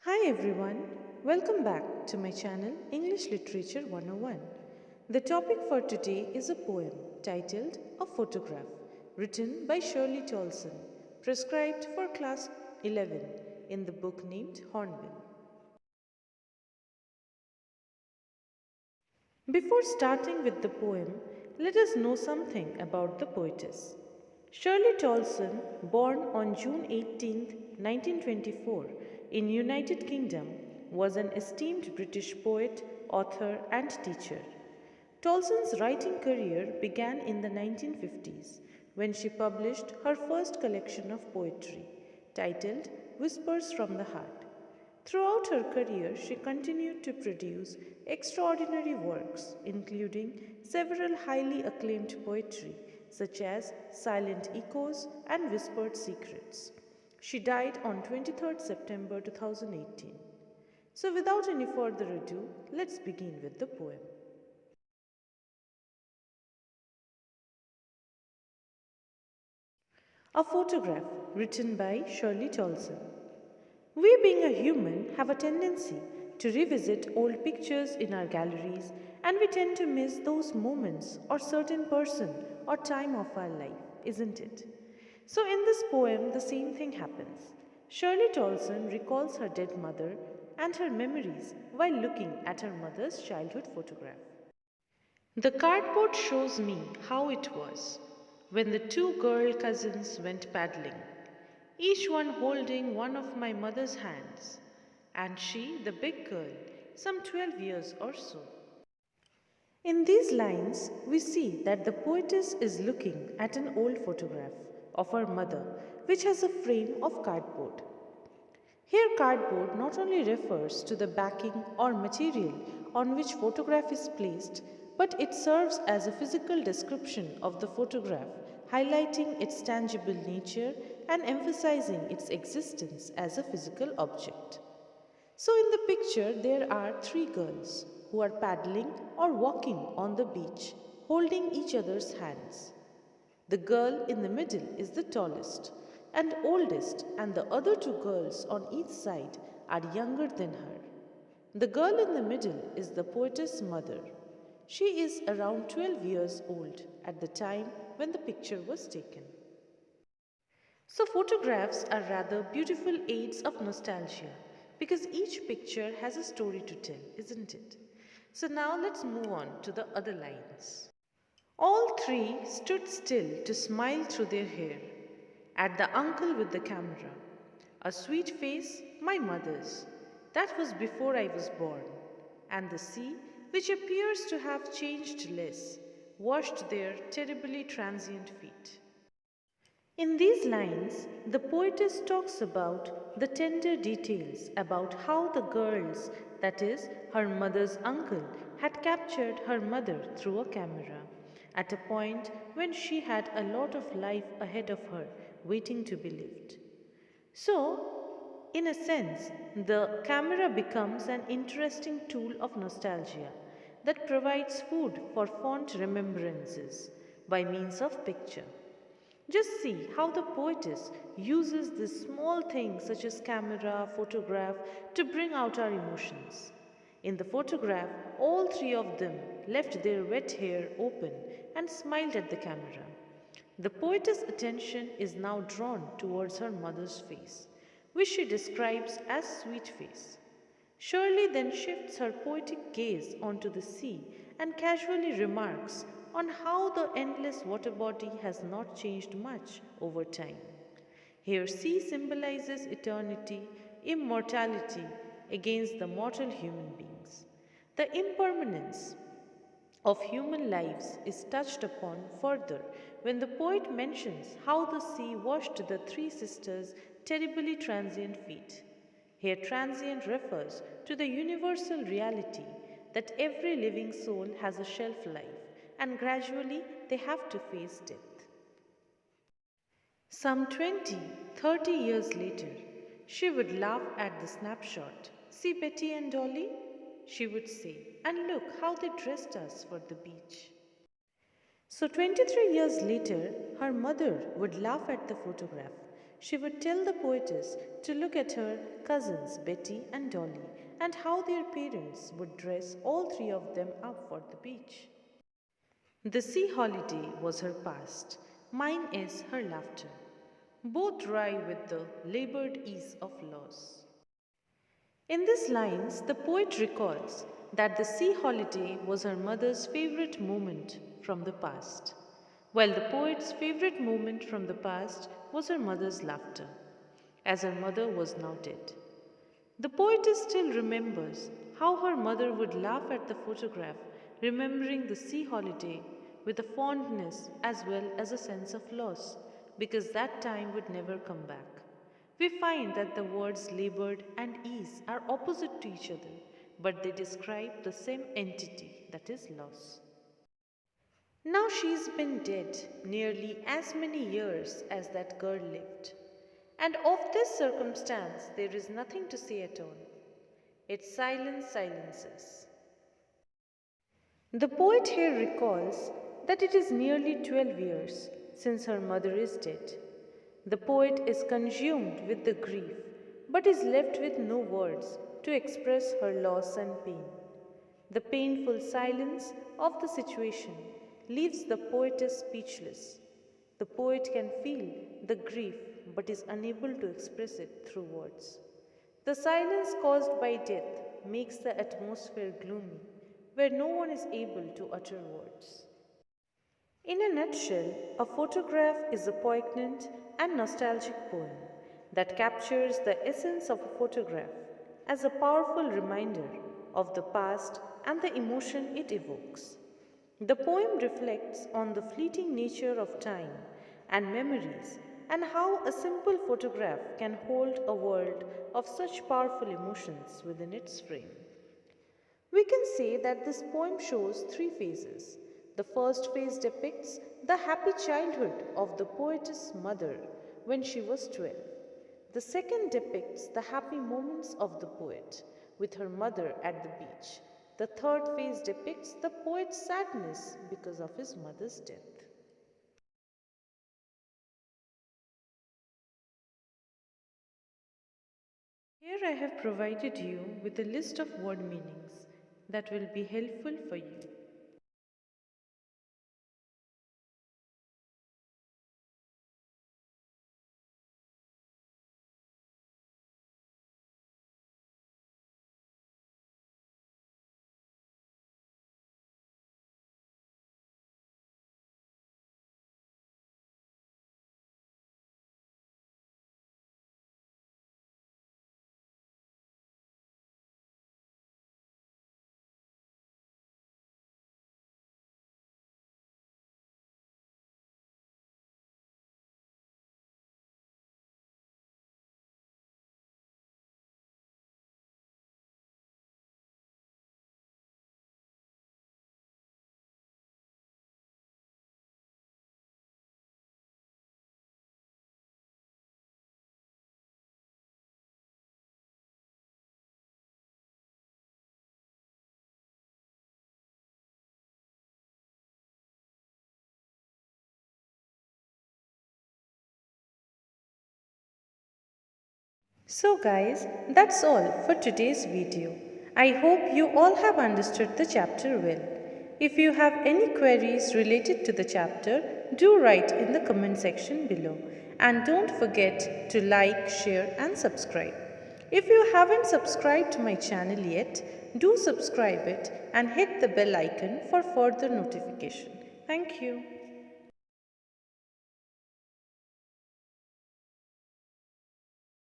Hi everyone, welcome back to my channel English Literature 101. The topic for today is a poem titled A Photograph, written by Shirley Tolson, prescribed for class 11 in the book named Hornbill. Before starting with the poem, let us know something about the poetess. Shirley Tolson, born on June 18, 1924, in United Kingdom, was an esteemed British poet, author, and teacher. Tolson's writing career began in the 1950s when she published her first collection of poetry, titled Whispers from the Heart. Throughout her career, she continued to produce extraordinary works, including several highly acclaimed poetry, such as Silent Echoes and Whispered Secrets. She died on 23rd September 2018. So, without any further ado, let's begin with the poem. A Photograph, written by Shirley Tolson. We, being a human, have a tendency to revisit old pictures in our galleries, and we tend to miss those moments or certain person or time of our life, isn't it? So, in this poem, the same thing happens. Shirley Tolson recalls her dead mother and her memories while looking at her mother's childhood photograph. The cardboard shows me how it was when the two girl cousins went paddling, each one holding one of my mother's hands, and she, the big girl, some 12 years or so. In these lines, we see that the poetess is looking at an old photograph of her mother, which has a frame of cardboard. Here, cardboard not only refers to the backing or material on which photograph is placed, but it serves as a physical description of the photograph, highlighting its tangible nature and emphasizing its existence as a physical object. So, in the picture, there are three girls who are paddling or walking on the beach, holding each other's hands. The girl in the middle is the tallest and oldest, and the other two girls on each side are younger than her. The girl in the middle is the poetess' mother. She is around 12 years old at the time when the picture was taken. So, photographs are rather beautiful aids of nostalgia because each picture has a story to tell, isn't it? So, now let's move on to the other lines. All three stood still to smile through their hair at the uncle with the camera. A sweet face, my mother's. That was before I was born. And the sea, which appears to have changed less, washed their terribly transient feet. In these lines, the poetess talks about the tender details about how the girls, that is, her mother's uncle, had captured her mother through a camera at a point when she had a lot of life ahead of her waiting to be lived. So, in a sense, the camera becomes an interesting tool of nostalgia that provides food for fond remembrances by means of picture. Just see how the poetess uses these small things such as camera, photograph to bring out our emotions. In the photograph, all three of them left their wet hair open and smiled at the camera. The poetess' attention is now drawn towards her mother's face, which she describes as sweet face. Shirley then shifts her poetic gaze onto the sea and casually remarks on how the endless water body has not changed much over time. Here, sea symbolizes eternity, immortality against the mortal human beings. The impermanence of human lives is touched upon further when the poet mentions how the sea washed the three sisters' terribly transient feet. Here, transient refers to the universal reality that every living soul has a shelf life and gradually they have to face death. Some 20, 30 years later, she would laugh at the snapshot. See Betty and Dolly? She would say, and look how they dressed us for the beach. So 23 years later, her mother would laugh at the photograph. She would tell the poetess to look at her cousins Betty and Dolly and how their parents would dress all three of them up for the beach. The sea holiday was her past, mine is her laughter. Both dry with the labored ease of loss. In these lines, the poet recalls that the sea holiday was her mother's favorite moment from the past, while the poet's favorite moment from the past was her mother's laughter, as her mother was now dead. The poetess still remembers how her mother would laugh at the photograph, remembering the sea holiday with a fondness as well as a sense of loss, because that time would never come back. We find that the words labored and ease are opposite to each other, but they describe the same entity, that is loss. Now she's been dead nearly as many years as that girl lived. And of this circumstance there is nothing to say at all. Its silence silences. The poet here recalls that it is nearly 12 years since her mother is dead. The poet is consumed with the grief, but is left with no words to express her loss and pain. The painful silence of the situation leaves the poetess speechless. The poet can feel the grief but is unable to express it through words. The silence caused by death makes the atmosphere gloomy, where no one is able to utter words. In a nutshell, a photograph is a poignant and nostalgic poem that captures the essence of a photograph as a powerful reminder of the past and the emotion it evokes. The poem reflects on the fleeting nature of time and memories and how a simple photograph can hold a world of such powerful emotions within its frame. We can say that this poem shows three phases. The first phase depicts the happy childhood of the poetess' mother when she was 12. The second depicts the happy moments of the poet with her mother at the beach. The third phase depicts the poet's sadness because of his mother's death. Here I have provided you with a list of word meanings that will be helpful for you. So guys, that's all for today's video. I hope you all have understood the chapter well. If you have any queries related to the chapter, do write in the comment section below. And don't forget to like, share and subscribe. If you haven't subscribed to my channel yet, do subscribe it and hit the bell icon for further notification. Thank you.